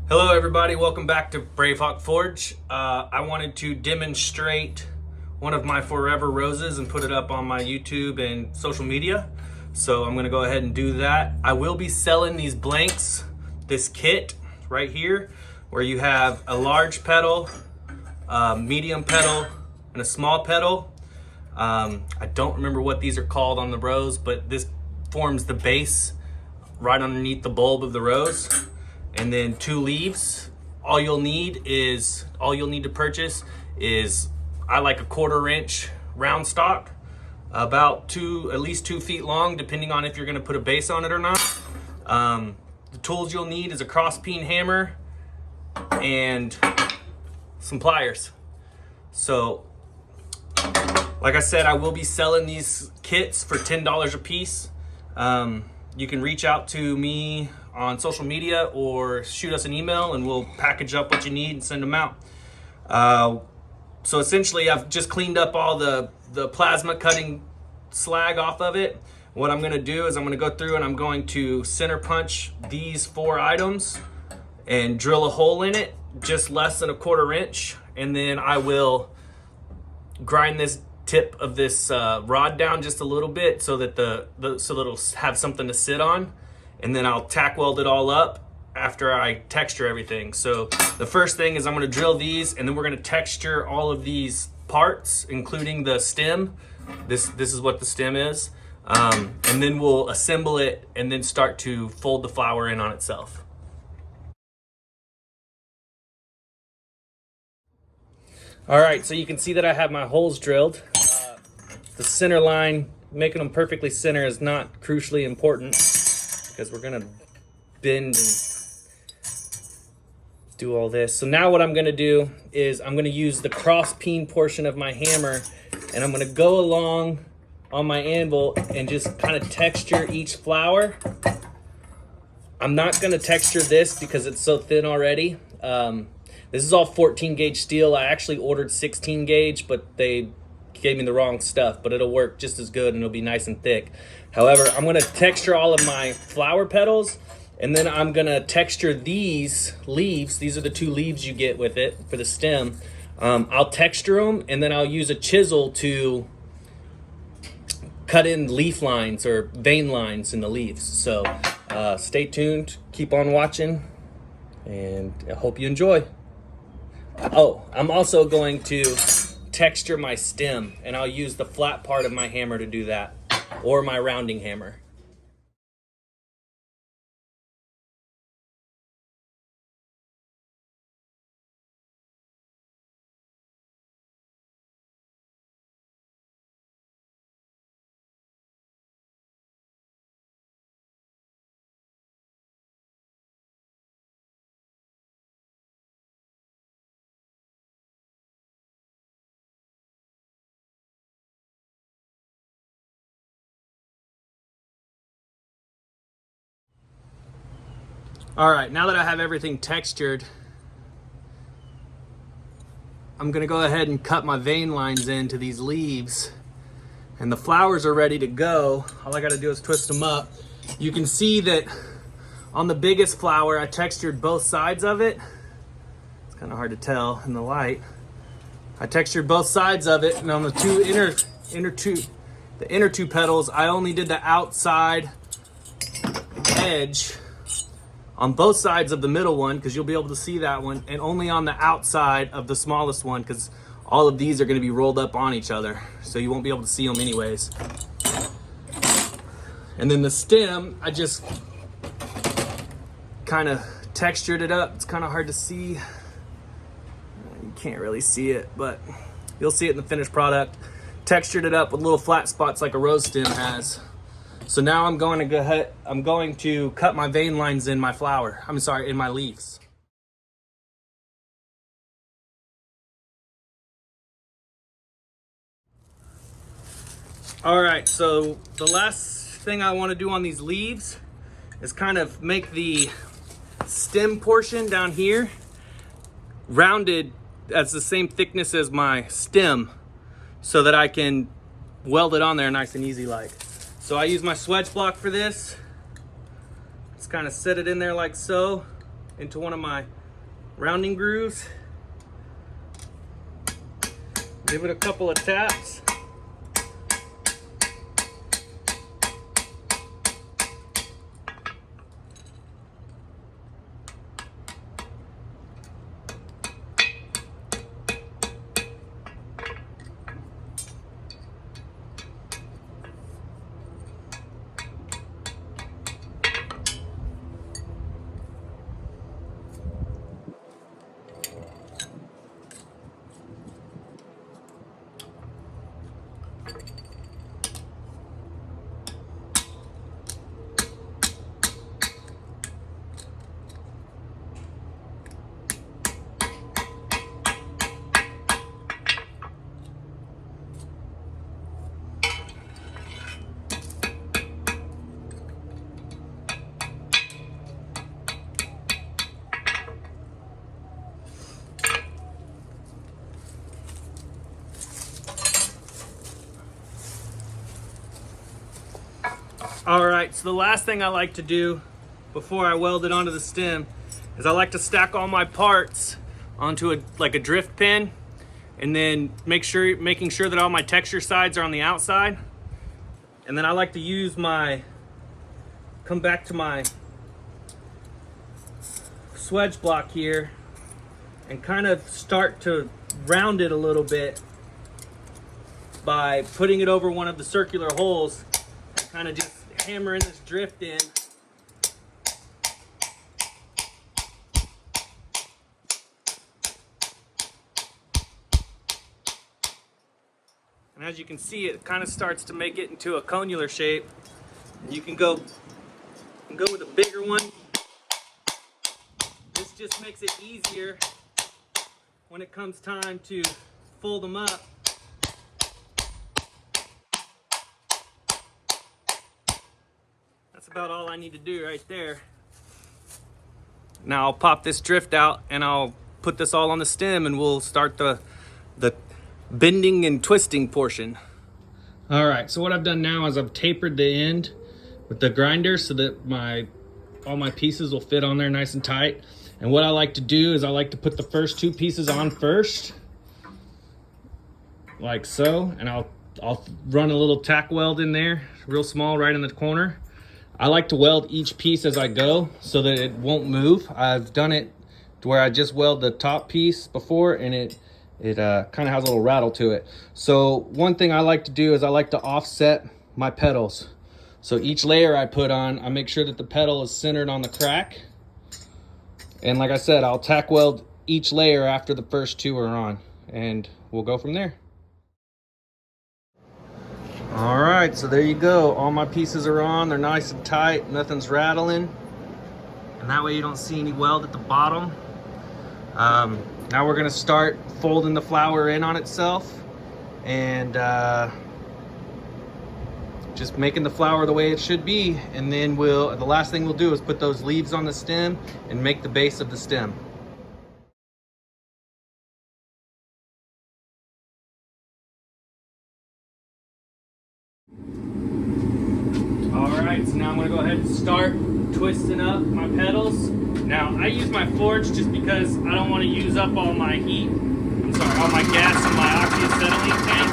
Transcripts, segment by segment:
Hello everybody, welcome back to Bravehawk Forge. I wanted to demonstrate one of my forever roses and put it up on my YouTube and social media. So I'm gonna go ahead and do that. I will be selling these blanks, this kit right here, where you have a large petal, a medium petal, and a small petal. I don't remember what these are called on the rose, but this forms the base right underneath the bulb of the rose. And then 2 leaves. All you'll need to purchase is, I like a 1/4 inch round stock, about at least 2 feet long, depending on if you're gonna put a base on it or not. The tools you'll need is a cross peen hammer and some pliers. So, like I said, I will be selling these kits for $10 a piece. You can reach out to me on social media or shoot us an email and we'll package up what you need and send them out. So essentially I've just cleaned up all the plasma cutting slag off of it. What I'm gonna do is I'm gonna go through and I'm going to center punch these 4 items and drill a hole in it, just less than a 1/4 inch. And then I will grind this tip of this rod down just a little bit so that so that it'll have something to sit on. And then I'll tack weld it all up after I texture everything. So the first thing is I'm gonna drill these and then we're gonna texture all of these parts, including the stem. This is what the stem is. And then we'll assemble it and then start to fold the flower in on itself. All right, so you can see that I have my holes drilled. The center line, making them perfectly center is not crucially important, because we're gonna bend and do all this. So now what I'm gonna do is I'm gonna use the cross peen portion of my hammer and I'm gonna go along on my anvil and just kind of texture each flower. I'm not gonna texture this because it's so thin already. This is all 14 gauge steel. I actually ordered 16 gauge, but they gave me the wrong stuff, but it'll work just as good and it'll be nice and thick. However, I'm gonna texture all of my flower petals and then I'm gonna texture these leaves. These are the 2 leaves you get with it for the stem. I'll texture them and then I'll use a chisel to cut in leaf lines or vein lines in the leaves. So stay tuned, keep on watching, and I hope you enjoy. Oh, I'm also going to texture my stem and I'll use the flat part of my hammer to do that, or my rounding hammer. All right, now that I have everything textured, I'm gonna go ahead and cut my vein lines into these leaves, and the flowers are ready to go. All I gotta do is twist them up. You can see that on the biggest flower, I textured both sides of it. It's kind of hard to tell in the light. I textured both sides of it, and on the inner two petals, I only did the outside edge on both sides of the middle one, because you'll be able to see that one, and only on the outside of the smallest one, because all of these are going to be rolled up on each other, so you won't be able to see them anyways. And then the stem, I just kind of textured it up. It's kind of hard to see. You can't really see it, but you'll see it in the finished product. Textured it up with little flat spots like a rose stem has. So now I'm going to cut my vein lines in my flower. In my leaves. All right, so the last thing I want to do on these leaves is kind of make the stem portion down here rounded as the same thickness as my stem, so that I can weld it on there nice and easy like. So I use my swedge block for this. Just kind of set it in there like so into one of my rounding grooves. Give it a couple of taps. All right, so the last thing I like to do before I weld it onto the stem is I like to stack all my parts onto a drift pin, and then making sure that all my texture sides are on the outside. And then I like to come back to my swedge block here and kind of start to round it a little bit by putting it over one of the circular holes and kind of just hammering this drift in. And as you can see, it kind of starts to make it into a conular shape. And you can go with a bigger one. This just makes it easier when it comes time to fold them up. That's about all I need to do right there. Now I'll pop this drift out and I'll put this all on the stem, and we'll start the bending and twisting portion. All right, so what I've done now is I've tapered the end with the grinder so that all my pieces will fit on there nice and tight. And what I like to do is I like to put the first two pieces on first, like so, and I'll run a little tack weld in there, real small, right in the corner. I like to weld each piece as I go so that it won't move. I've done it to where I just weld the top piece before, and it kind of has a little rattle to it. So one thing I like to do is I like to offset my petals. So each layer I put on, I make sure that the petal is centered on the crack. And like I said, I'll tack weld each layer after the first two are on, and we'll go from there. All right, so there you go. All my pieces are on. They're nice and tight. Nothing's rattling. And that way you don't see any weld at the bottom. Now we're gonna start folding the flower in on itself and just making the flower the way it should be. And then the last thing we'll do is put those leaves on the stem and make the base of the stem. Alright, so now I'm going to go ahead and start twisting up my petals. Now, I use my forge just because I don't want to use up all my heat. I'm sorry, all my gas in my oxyacetylene tank.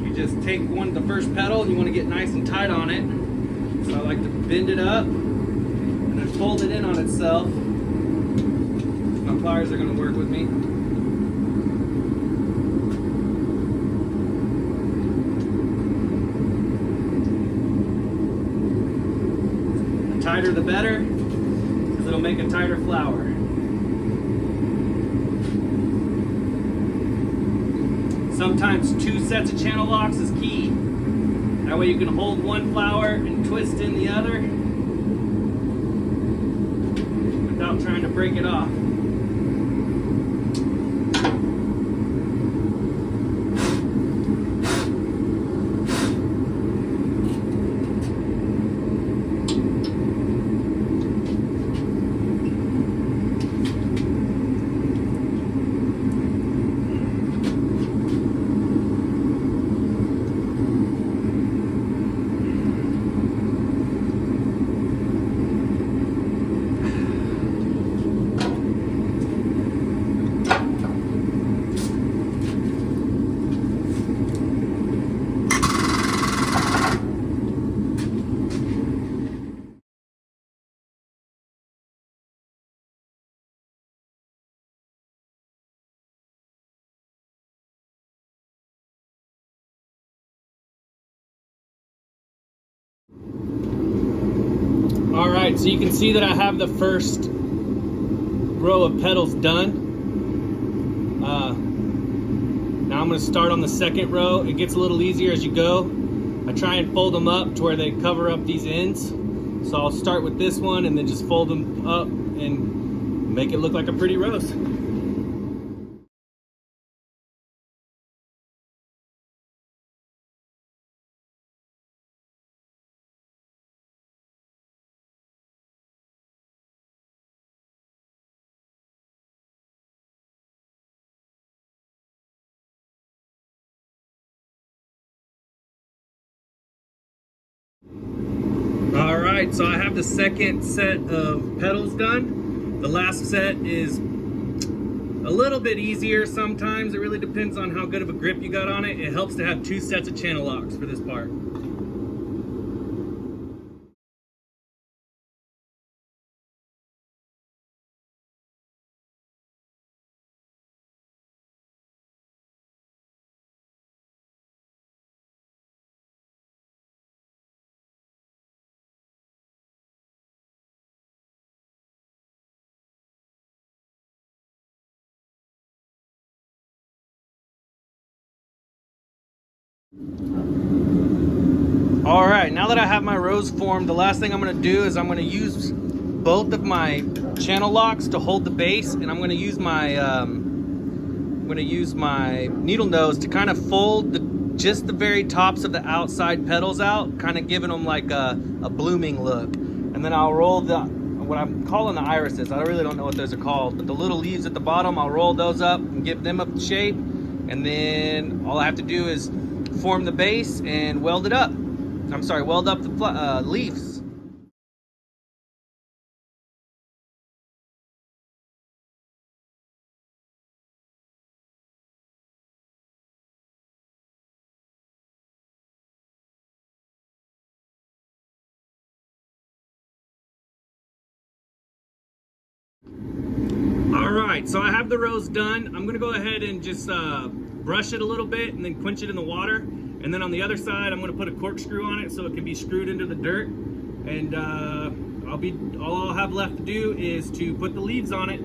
You just take the first petal and you want to get nice and tight on it. So I like to bend it up and then fold it in on itself. My pliers are going to work with me. The tighter the better, because it'll make a tighter flower. Sometimes 2 sets of channel locks is key. That way you can hold one flower and twist in the other without trying to break it off. All right, so you can see that I have the first row of petals done. Now I'm going to start on the second row. It gets a little easier as you go. I try and fold them up to where they cover up these ends. So I'll start with this one and then just fold them up and make it look like a pretty rose. All right, so I have the second set of petals done. The last set is a little bit easier sometimes. It really depends on how good of a grip you got on it. It helps to have 2 sets of channel locks for this part. All right, now that I have my rose formed, the last thing I'm gonna do is I'm gonna use both of my channel locks to hold the base, and I'm gonna use my needle nose to kind of fold just the very tops of the outside petals out, kind of giving them like a blooming look. And then I'll roll what I'm calling the irises. I really don't know what those are called, but the little leaves at the bottom, I'll roll those up and give them a shape. And then all I have to do is form the base and weld it up. Weld up the leaves. All right, so I have the rose done. I'm gonna go ahead and just brush it a little bit and then quench it in the water. And then on the other side, I'm gonna put a corkscrew on it so it can be screwed into the dirt. And all I'll have left to do is to put the leaves on it.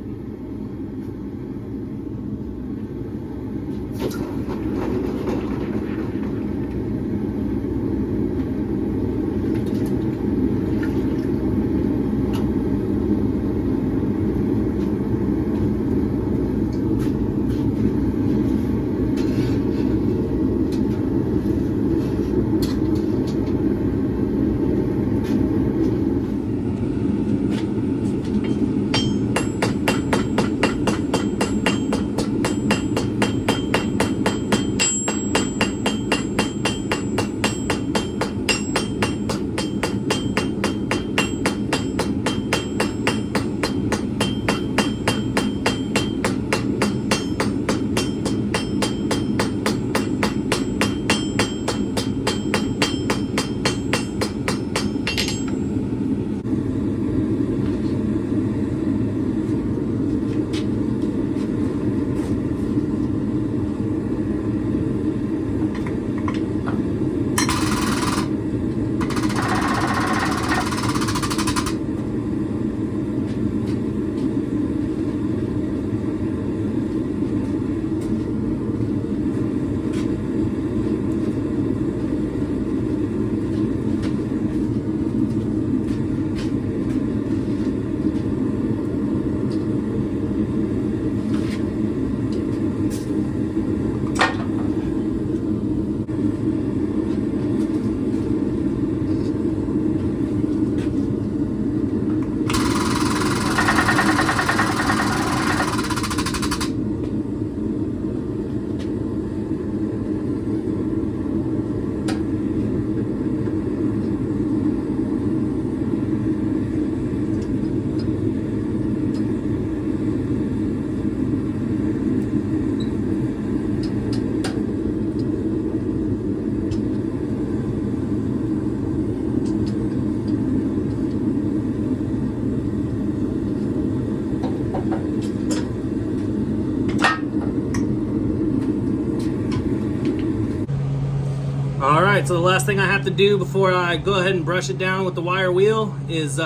All right, so the last thing I have to do before I go ahead and brush it down with the wire wheel is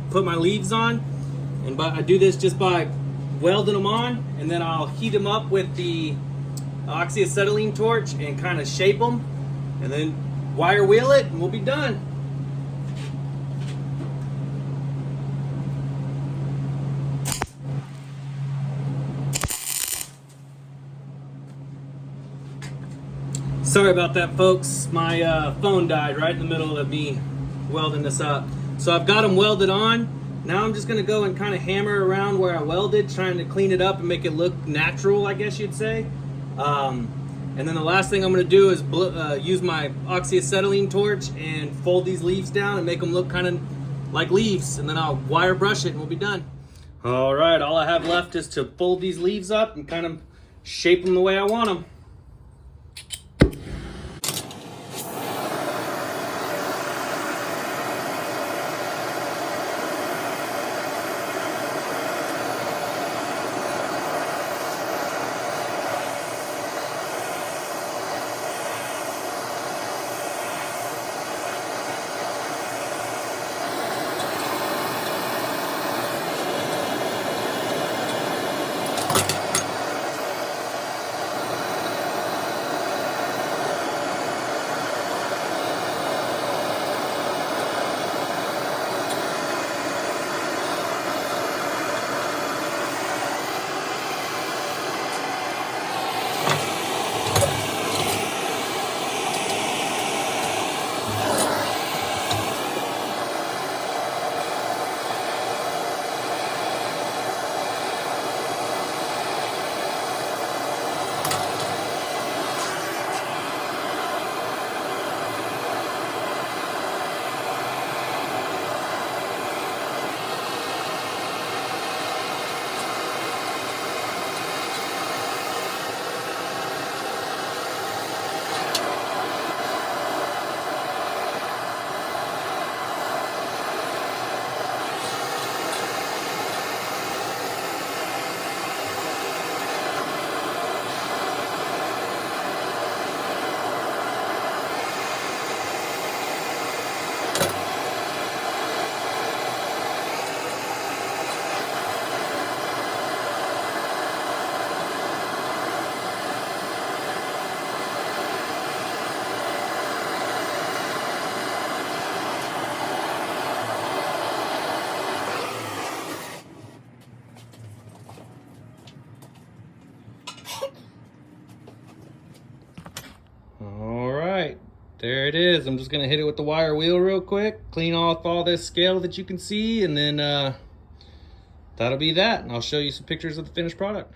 put my leaves on. And I do this just by welding them on, and then I'll heat them up with the oxyacetylene torch and kind of shape them, and then wire wheel it, and we'll be done. Sorry about that, folks. My phone died right in the middle of me welding this up. So I've got them welded on. Now I'm just gonna go and kind of hammer around where I welded, trying to clean it up and make it look natural, I guess you'd say. And then the last thing I'm gonna do is use my oxyacetylene torch and fold these leaves down and make them look kind of like leaves. And then I'll wire brush it and we'll be done. All right, all I have left is to fold these leaves up and kind of shape them the way I want them. All right, there it is. I'm just gonna hit it with the wire wheel real quick, clean off all this scale that you can see, and then that'll be that. And I'll show you some pictures of the finished product.